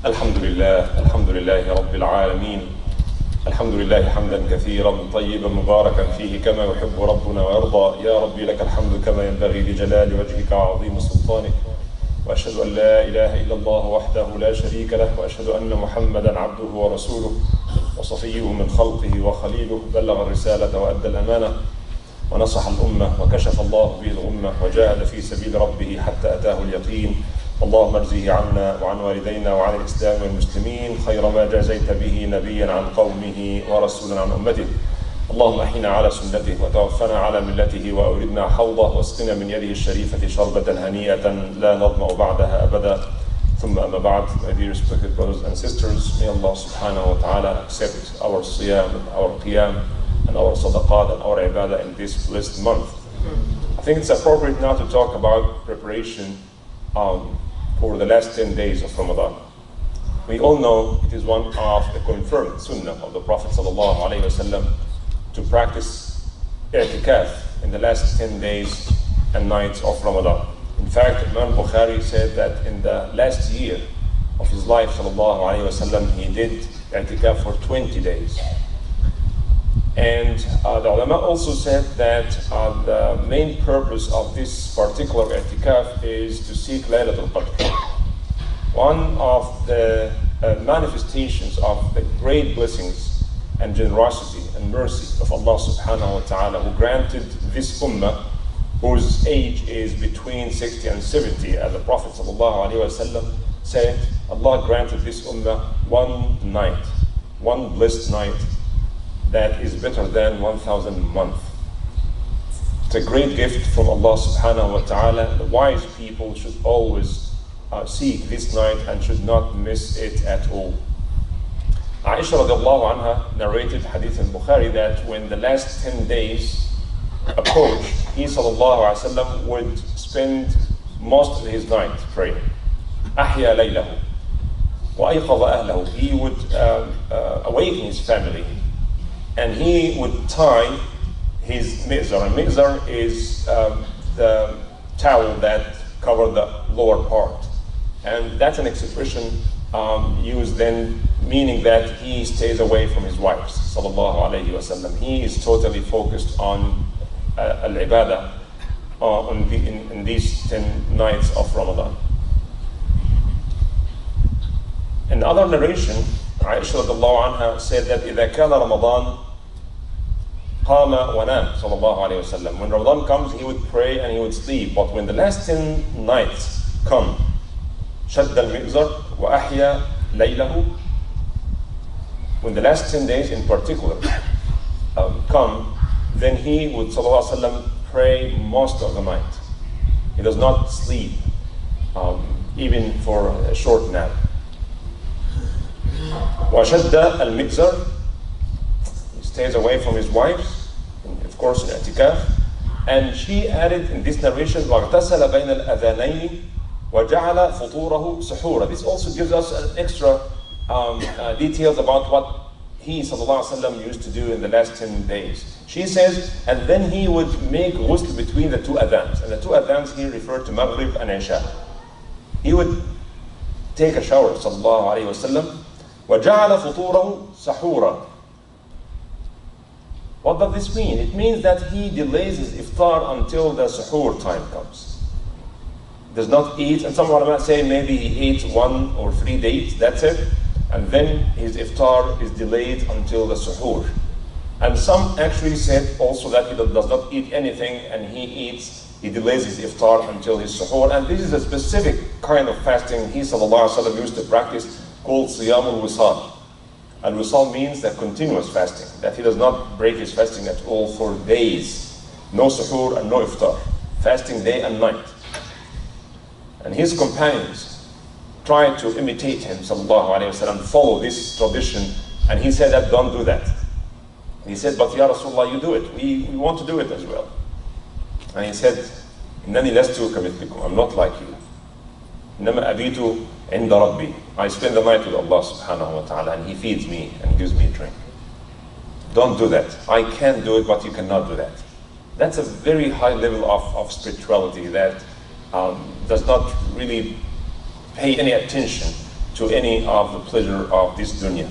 الحمد لله رب العالمين. الحمد لله حمدا كثيرا طيبا مباركا فيه كما يحب ربنا ويرضى. يا ربي لك الحمد كما ينبغي لجلال وجهك وعظيم سلطانك، وأشهد أن لا إله إلا الله وحده لا شريك له، وأشهد أن محمدا عبده ورسوله وصفيه من خلقه وخليله، بلغ الرسالة وأدى الأمانة ونصح الأمة وكشف الله به الغمة وجاهد في سبيل ربه حتى أتاه اليقين. اللهم اجزه عنا وعن والدينا وعن الإسلام والمسلمين خير ما جازيت به نبيا عن قومه ورسولا عن أمته. اللهم احينا على سنته وتوفنا على ملته وأوردنا حوضه واسقنا من يده الشريفة شربة هنيئة لا نظمأ بعدها أبدا. ثم أما بعد, my dear respected brothers and sisters, may Allah subhanahu wa ta'ala accept our siyam, our qiyam, and our sadaqat and our ibadah in this blessed month. I think it's appropriate now to talk about preparation for the last 10 days of Ramadan. We all know it is one of the confirmed sunnah of the Prophet ﷺ to practice i'tikaf in the last 10 days and nights of Ramadan. In fact, Imam Bukhari said that in the last year of his life ﷺ, he did i'tikaf for 20 days. And the ulama also said that the main purpose of this particular i'tikaf is to seek Laylat-al-Qadr. One of the manifestations of the great blessings and generosity and mercy of Allah subhanahu wa ta'ala, who granted this ummah, whose age is between 60 and 70, as the Prophet sallallahu alaihi wasallam said, Allah granted this ummah one night, one blessed night, that is better than 1,000 months. It's a great gift from Allah subhanahu wa ta'ala. The wise people should always seek this night and should not miss it at all. Aisha radiallahu anha narrated hadith in Bukhari that when the last 10 days approached, he sallallahu alayhi wa sallam would spend most of his night praying. أحيا ليله وأيقظ أهله. He would awaken his family, and he would tie his mizar. And mizar is the towel that covers the lower part. And that's an expression used then, meaning that he stays away from his wives, sallallahu alayhi wa sallam. He is totally focused on al-ibadah in these 10 nights of Ramadan. In other narration, Aisha radiallahu anha said that إِذَا كَانَ رَمَضَانَ قَامَ وَنَامَ sallallahu alayhi wa sallam. When Ramadan comes, he would pray and he would sleep. But when the last 10 nights come, شَدَّ الْمِئْزَرِ وَأَحْيَا لَيْلَهُ. When the last 10 days in particular come, then he would sallallahu alayhi wa sallam pray most of the night. He does not sleep, even for a short nap. وَشَدَّ الْمِئْزَرِ. He stays away from his wives, of course in i'tikaf. And she added in this narration, وَاغْتَسَلَ بَيْنَ الْأَذَانَيْنِ وَجَعَلَ فُطُورَهُ سُحُورًا. This also gives us an extra details about what he sallallahu alaihi wasallam used to do in the last 10 days. She says, and then he would make ghusl between the two adhans. And the two adhans here refer to Maghrib and Isha. He would take a shower, sallallahu alaihi wasallam. وَجَعَلَ فُطُورَهُ سَحُورًا. What does this mean? It means that he delays his iftar until the suhoor time comes. Does not eat, and some ulama say maybe he ate 1 or 3 dates, that's it, and then his iftar is delayed until the suhoor. And some actually said also that he does not eat anything and he delays his iftar until his suhoor. And this is a specific kind of fasting he sallallahu alaihi wasallam used to practice, called Siyamul Wisal. Al-Wisal means that continuous fasting, that he does not break his fasting at all for days. No suhoor and no iftar. Fasting day and night. And his companions tried to imitate him, sallallahu alayhi wa sallam, follow this tradition. And he said that, don't do that. He said, but Ya Rasulullah, you do it. We want to do it as well. And he said, إِنَّنِي لَسْتُ كَمِثْلِكُمْ. I'm not like you. إِنَّمَا أَبِيتُ عِنْدَ رَبِّي. I spend the night with Allah subhanahu wa ta'ala, and He feeds me and gives me a drink. Don't do that. I can do it, but you cannot do that. That's a very high level of spirituality that does not really pay any attention to any of the pleasure of this dunya.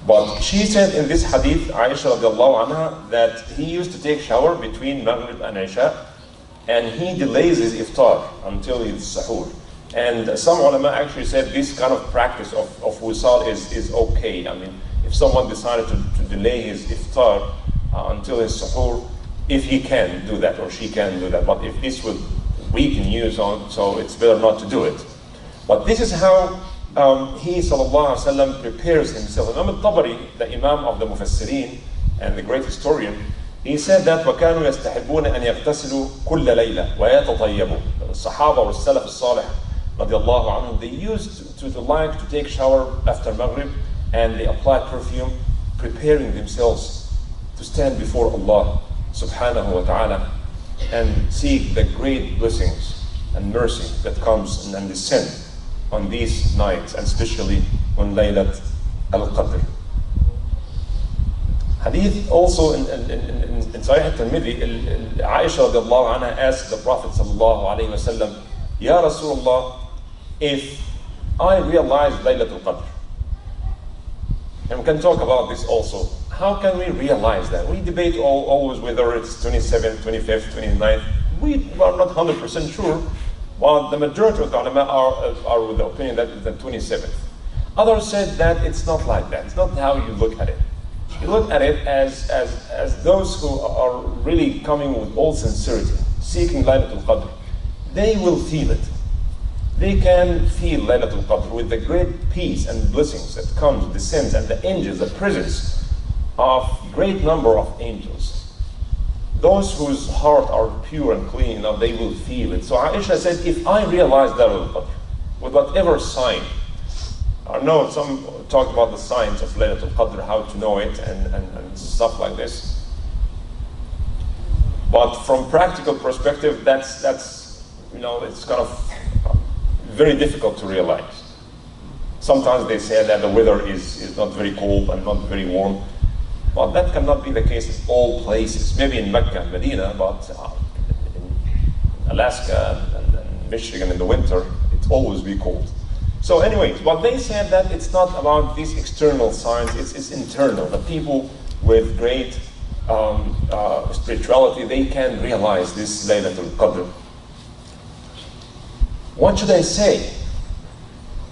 But she said in this hadith, Aisha radiallahu anha, that he used to take shower between Maghrib and Isha, and he delays his iftar until his sahur. And some ulama actually said this kind of practice of wisal is okay. I mean, if someone decided to delay his iftar until his sahur, if he can do that or she can do that. But if this would weaken you, so it's better not to do it. But this is how he sallallahu alaihi wasallam prepares himself. Imam al-Tabari, the Imam of the Mufassirin and the great historian, he said that وَكَانُوا يَسْتَحِبُّونَ أَنْ يَغْتَسِلُوا كُلَّ لَيْلَةٍ وَيَتَطَيَّبُوا. The Sahaba or Salaf al-Salih radiallahu anhum, they used to like to take shower after Maghrib, and they apply perfume, preparing themselves to stand before Allah subhanahu wa ta'ala and seek the great blessings and mercy that comes and descend on these nights, and especially on Laylat-al-Qadr. Hadith also in Sahih al-Tirmidhi, Aisha radiallahu anha asked the Prophet sallallahu alayhi wa sallam, Ya Rasulullah, if I realize Laylat-al-Qadr, and we can talk about this also, how can we realize that? We debate always whether it's 27th, 25th, 29th. We are not 100% sure, but the majority of the ulama are with the opinion that it's the 27th. Others said that it's not like that. It's not how you look at it. You look at it as those who are really coming with all sincerity, seeking Laylat-al-Qadr. They will feel it. They can feel Laylat-al-Qadr with the great peace and blessings that comes, descends, and the angels, the presence of great number of angels. Those whose heart are pure and clean, they will feel it. So Aisha said, if I realize Laylat-al-Qadr, with whatever sign, I know some talk about the signs of Laylat-al-Qadr, how to know it, and stuff like this. But from practical perspective, that's it's kind of very difficult to realize. Sometimes they say that the weather is not very cold and not very warm, but that cannot be the case in all places. Maybe in Mecca and Medina, but in Alaska and Michigan in the winter, it always be cold. So anyways, but they said that it's not about these external signs, it's internal. The people with great spirituality, they can realize this Laylat-al-Qadr. What should I say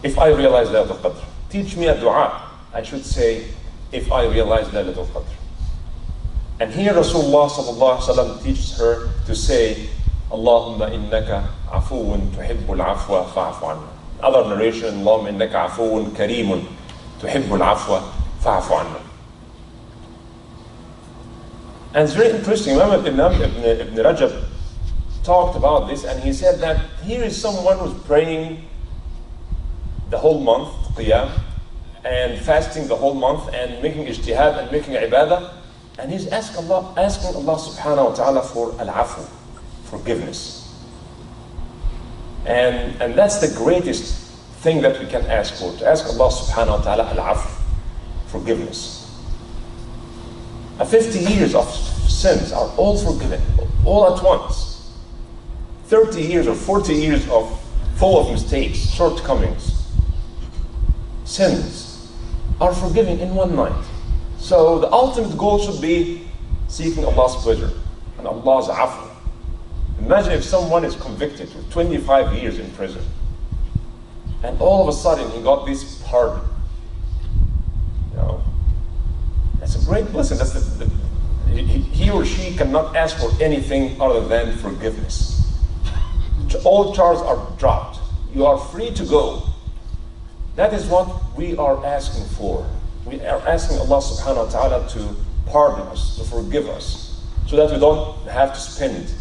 if I realize Laylat-al-Qadr? Teach me a dua. I should say, if I realize Laylat-al-Qadr. And here Rasulullah sallallahu alaihi wasallam teaches her to say, Allahumma innaka afuun tuhibbul afwa fa'afu anna. Other narration, Allahumma innaka afuun kareemun tuhibbul afwa fa'afu anna. And it's very interesting. Imam Ibn Rajab talked about this, and he said that here is someone who's praying the whole month, qiyam, and fasting the whole month, and making ijtihad and making ibadah, and he's asking Allah subhanahu wa ta'ala for al-afu, forgiveness. And that's the greatest thing that we can ask for, to ask Allah subhanahu wa ta'ala al-afu, forgiveness. 50 years of sins are all forgiven, all at once. 30 years or 40 years of full of mistakes, shortcomings, sins are forgiven in one night. So the ultimate goal should be seeking Allah's pleasure and Allah's afu. Imagine if someone is convicted with 25 years in prison, and all of a sudden he got this pardon. That's a great blessing. He or she cannot ask for anything other than forgiveness. All charges are dropped. You are free to go. That is what we are asking for. We are asking Allah subhanahu wa ta'ala to pardon us, to forgive us, so that we don't have to spend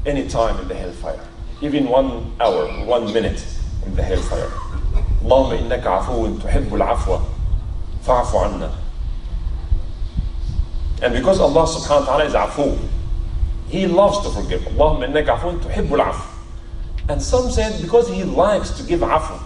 any time in the hellfire, even 1 hour, 1 minute in the hellfire. Allahumma innaka afuun tuhibbul afwa fa'afu anna. And because Allah subhanahu wa ta'ala is afu, He loves to forgive. Allahumma innaka afuun tuhibbul afwa. And some said because He likes to give afu,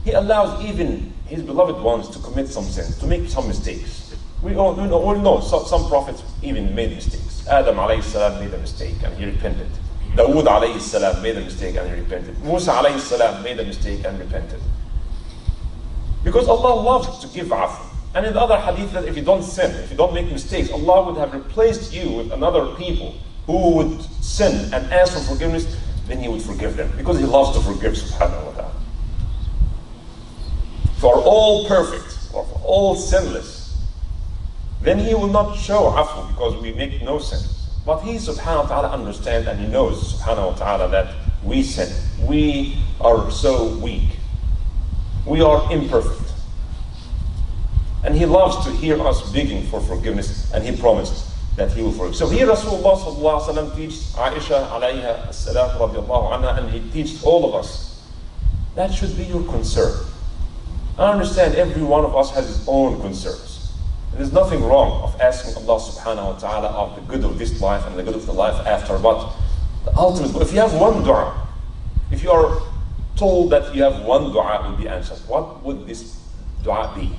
He allows even His beloved ones to commit some sins, to make some mistakes. We all know some prophets even made mistakes. Adam alayhi salam made a mistake and he repented. Dawood alayhi salam made a mistake and he repented. Musa alayhi salam made a mistake and repented. Because Allah loves to give afu. And in the other hadith that if you don't sin, if you don't make mistakes, Allah would have replaced you with another people who would sin and ask for forgiveness, then He would forgive them. Because He loves to forgive, subhanahu wa ta'ala. For all perfect, or for all sinless, then He will not show afu because we make no sins. But He subhanahu wa ta'ala understands and He knows subhanahu wa ta'ala that we sin. We are so weak. We are imperfect. And He loves to hear us begging for forgiveness, and He promised that He will forgive. So here Rasulullah sallallahu alaihi wasallam teaches Aisha alayha as-salam radiallahu anha, and He teaches all of us. That should be your concern. I understand every one of us has his own concerns. There's nothing wrong of asking Allah subhanahu wa ta'ala of the good of this life and the good of the life after, but the ultimate, if you have one dua, if you are told that you have one dua will be answered, what would this dua be?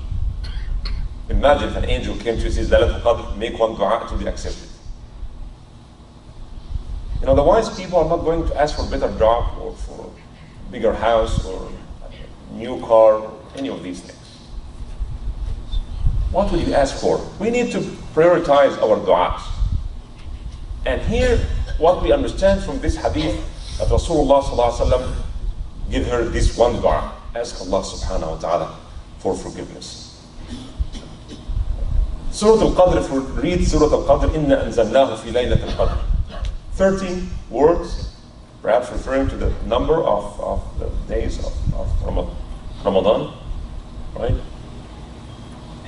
Imagine if an angel came to you and says, Laylat-al-Qadr, make one dua, it will be accepted. You know, the wise people are not going to ask for a better job or for a bigger house or a new car or any of these things. What would you ask for? We need to prioritize our du'as. And here, what we understand from this hadith, that Rasulullah sallallahu alaihi wasallam give her this one dua, ask Allah subhanahu wa ta'ala for forgiveness. Surah Al-Qadr, if we read Surah Al-Qadr, Inna anzalnahu fi Laylat-al-Qadr. 13 words, perhaps referring to the number of the days of Ramadan, right?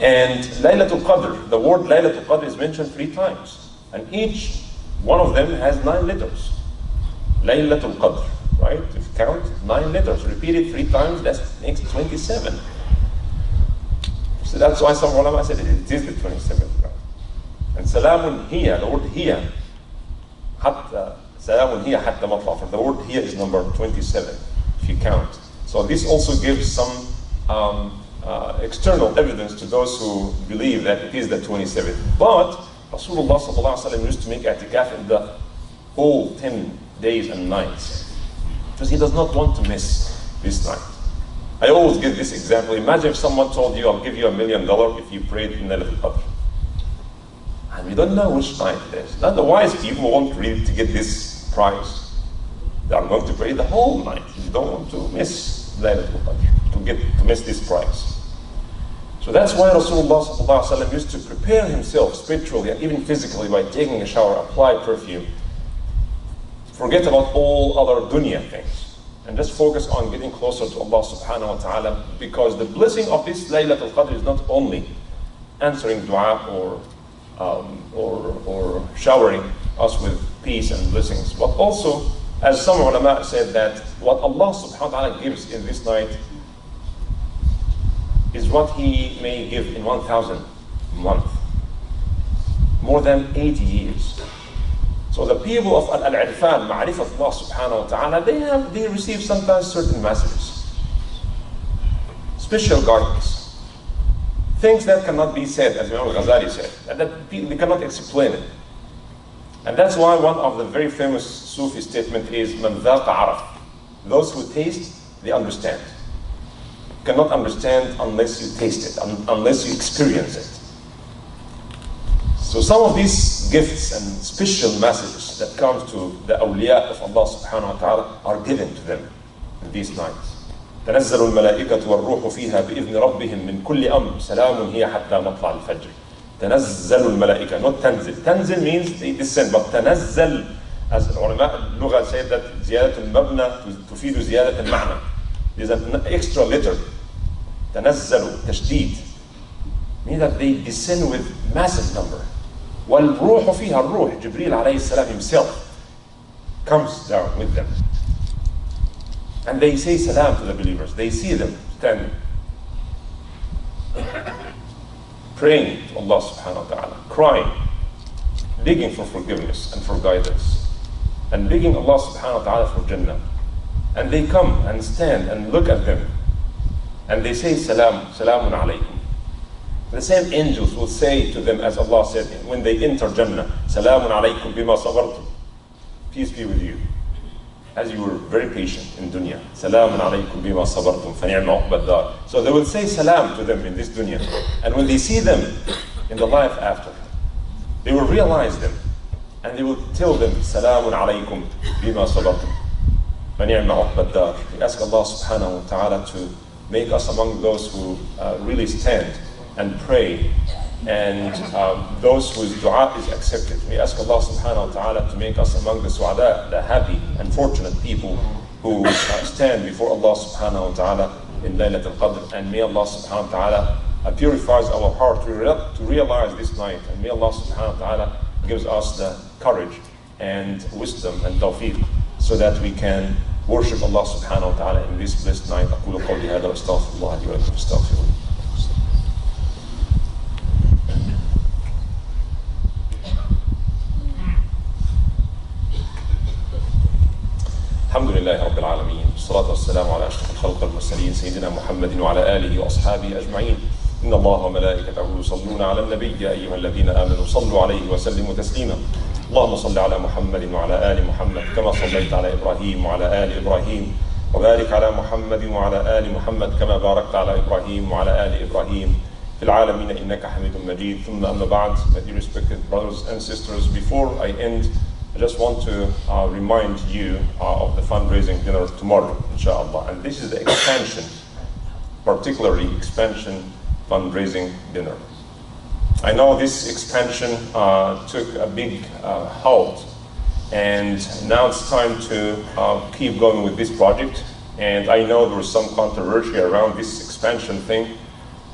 And Laylat-al-Qadr, the word Laylat-al-Qadr is mentioned 3 times. And each one of them has 9 letters. Laylat-al-Qadr, right? If you count, 9 letters. Repeat it 3 times, that makes 27. So that's why some ulama said it is the 27th. Right? And Salamun Hiya, the word Hiya, Hatta, Salamun Hiya Hatta Matla, the word Hiya is number 27, if you count. So this also gives some external evidence to those who believe that it is the 27th. But Rasulullah sallallahu alaihi wasallam used to make i'tikaf in the whole 10 days and nights, because he does not want to miss this night. I always give this example. Imagine if someone told you, I'll give you $1 million if you prayed in Laylat-al-Qadr. And we don't know which night it is. Now the wise people want really to get this prize. They are going to pray the whole night. You don't want to miss Laylat-al-Qadr, to miss this prize. So that's why Rasulullah sallallahu alaihi wasallam used to prepare himself spiritually and even physically by taking a shower, apply perfume, forget about all other dunya things, and just focus on getting closer to Allah subhanahu wa ta'ala, because the blessing of this Laylat-al-Qadr is not only answering dua or showering us with peace and blessings, but also, as some ulama said, that what Allah subhanahu wa ta'ala gives in this night is what He may give in 1,000 months, more than 80 years. So the people of Al-Irfan, Ma'rifat Allah subhanahu wa ta'ala, they receive sometimes certain messages, special guidance, things that cannot be said, as Imam Ghazali said, that they cannot explain it. And that's why one of the very famous Sufi statement is, Man dhaqa araf. Those who taste, they understand. You cannot understand unless you taste it, unless you experience it. So some of these gifts and special messages that come to the awliya of Allah subhanahu wa ta'ala are given to them in these nights. تنزل الملائكة والروح فيها بإذن ربهم من كل أمر سلام هي حتى مطلع الفجر. تنزل الملائكة, not تنزل. تنزل means they descend, but تنزل, as العلماء اللغة said, that زيادة المبنى تفيد زيادة المعنى. There's an extra letter. تنزل, تشديد, means that they descend with massive number. والروح فيها, الروح, Jibreel alayhi السلام himself comes down with them. And they say salam to the believers. They see them standing, praying to Allah subhanahu wa ta'ala, crying, begging for forgiveness and for guidance, and begging Allah subhanahu wa ta'ala for Jannah. And they come and stand and look at them, and they say salam, salamun alaykum. The same angels will say to them, as Allah said, when they enter Jannah, salamun alaykum bima sabartum, peace be with you. as you were very patient in dunya. Salamun alaykum bima sabartum fa ni'ma uqbad dar. So they will say salam to them in this dunya. And when they see them in the life after, they will realize them. And they will tell them, Salamun alaykum bima sabartum fa ni'ma uqbad dar. We ask Allah subhanahu wa ta'ala to make us among those who really stand and pray, and those whose dua is accepted. We ask Allah subhanahu wa ta'ala to make us among the su'ada, the happy and fortunate people who stand before Allah subhanahu wa ta'ala in Laylat-al-Qadr. And may Allah subhanahu wa ta'ala purifies our heart to realize this night. And may Allah subhanahu wa ta'ala gives us the courage and wisdom and tawfiq so that we can worship Allah subhanahu wa ta'ala in this blessed night. أقول قولي هذا وأستغفر الله لي ولكم فاستغفروه. الحمد لله رب العالمين، والصلاة والسلام على أشرف الخلق المرسلين سيدنا محمد وعلى آله وأصحابه أجمعين. إن الله وملائكته يصلون على النبي يا أيها الذين آمنوا صلوا عليه وسلموا تسليما. اللهم صل على محمد وعلى آل محمد كما صليت على إبراهيم وعلى آل إبراهيم، وبارك على محمد وعلى آل محمد كما باركت على إبراهيم وعلى آل إبراهيم في العالمين إنك حميد مجيد. ثم أما بعد, my dear respected brothers and sisters, before I end, I just want to remind you of the fundraising dinner tomorrow, inshallah. And this is the expansion, particularly expansion fundraising dinner. I know this expansion took a big halt, and now it's time to keep going with this project. And I know there was some controversy around this expansion thing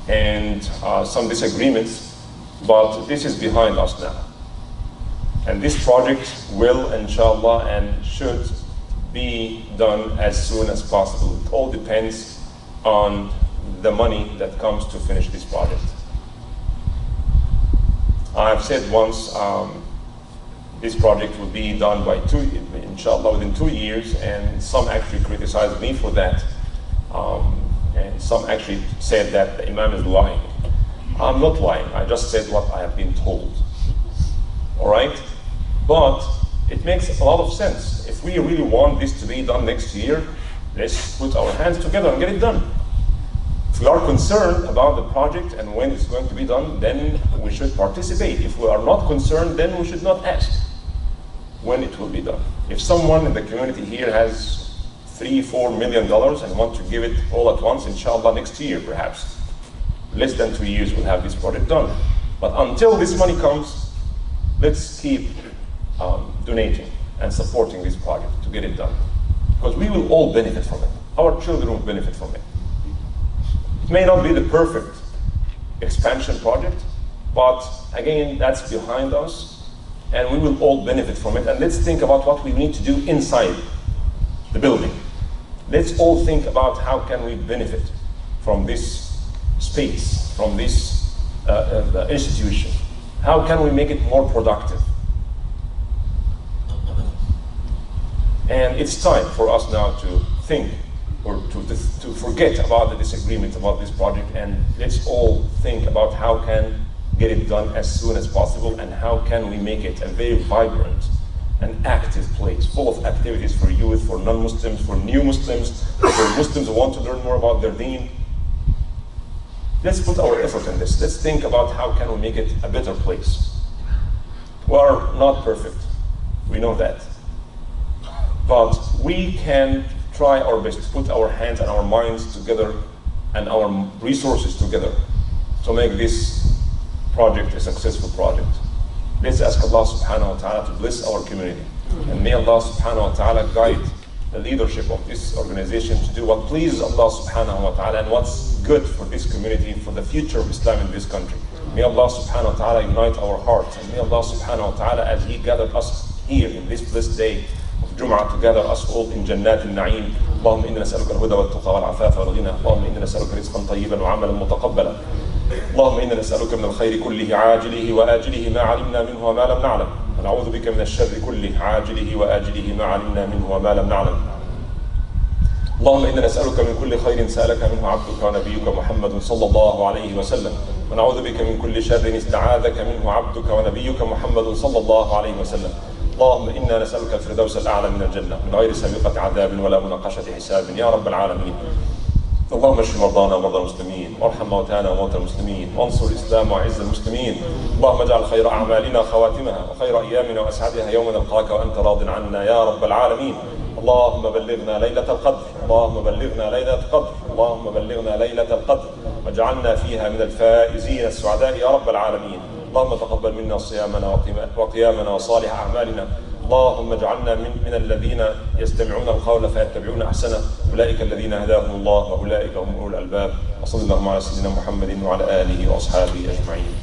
and some disagreements, but this is behind us now. And this project will, inshallah, and should be done as soon as possible. It all depends on the money that comes to finish this project. I've said once, this project will be done by inshallah, within 2 years, and some actually criticized me for that. And some actually said that the Imam is lying. I'm not lying, I just said what I have been told. All right? But it makes a lot of sense. If we really want this to be done next year, let's put our hands together and get it done. If we are concerned about the project and when it's going to be done, then we should participate. If we are not concerned, then we should not ask when it will be done. If someone in the community here has $3-4 million and want to give it all at once, inshallah next year perhaps, less than 2 years we'll have this project done. But until this money comes, let's keep donating and supporting this project to get it done, because we will all benefit from it. Our children will benefit from it. It may not be the perfect expansion project, but again, that's behind us and we will all benefit from it. And let's think about what we need to do inside the building. Let's all think about how can we benefit from this space, from this institution. How can we make it more productive? And it's time for us now to think, or to forget about the disagreement about this project, and let's all think about how can get it done as soon as possible, and how can we make it a very vibrant and active place, full of activities for youth, for non-Muslims, for new Muslims, for Muslims who want to learn more about their deen. Let's put our effort in this. Let's think about how can we make it a better place. We are not perfect, we know that. But we can try our best to put our hands and our minds together and our resources together to make this project a successful project. Let's ask Allah subhanahu wa ta'ala to bless our community. And may Allah subhanahu wa ta'ala guide the leadership of this organization to do what pleases Allah subhanahu wa ta'ala and what's good for this community, for the future of Islam in this country. May Allah subhanahu wa ta'ala unite our hearts. And may Allah subhanahu wa ta'ala, as He gathered us here in this blessed day of Jumma, to gather us all in Jannat al-Na'im. اللهم إنا نسألك الهدى والتقى والعفاف والغنى. اللهم إنا نسألك رزقا طيبا وعملا متقبلا. اللهم إنا نسألك من الخير كله عاجله وآجله ما علمنا منه وما لم نعلم، ونعوذ بك من الشر كله عاجله وآجله ما علمنا منه وما لم نعلم. اللهم إنا نسألك من كل خير سألك منه عبدك ونبيك محمد صلى الله عليه وسلم، ونعوذ بك من كل شر استعاذك منه عبدك ونبيك محمد صلى الله عليه وسلم. اللهم إنا نسألك الفردوس الأعلى من الجنة من غير سابقة عذاب ولا مناقشة حساب يا رب العالمين. اللهم اشف مرضانا ومرضى المسلمين، وارحم موتانا وموتى المسلمين، وانصر الإسلام وأعز المسلمين. اللهم اجعل خير أعمالنا خواتمها، وخير أيامنا وأسعدها يوم نلقاك وأنت راض عنا يا رب العالمين. اللهم بلغنا ليلة القدر، اللهم بلغنا ليلة القدر، اللهم بلغنا ليلة القدر، واجعلنا فيها من الفائزين السعداء يا رب العالمين. اللهم تقبل منا صيامنا وقيامنا وصالح أعمالنا. اللهم اجعلنا من الذين يستمعون القول فيتبعون أحسنه، أولئك الذين هداهم الله وأولئك هم أولو الألباب. وصلى اللهم على سيدنا محمد وعلى آله وأصحابه أجمعين.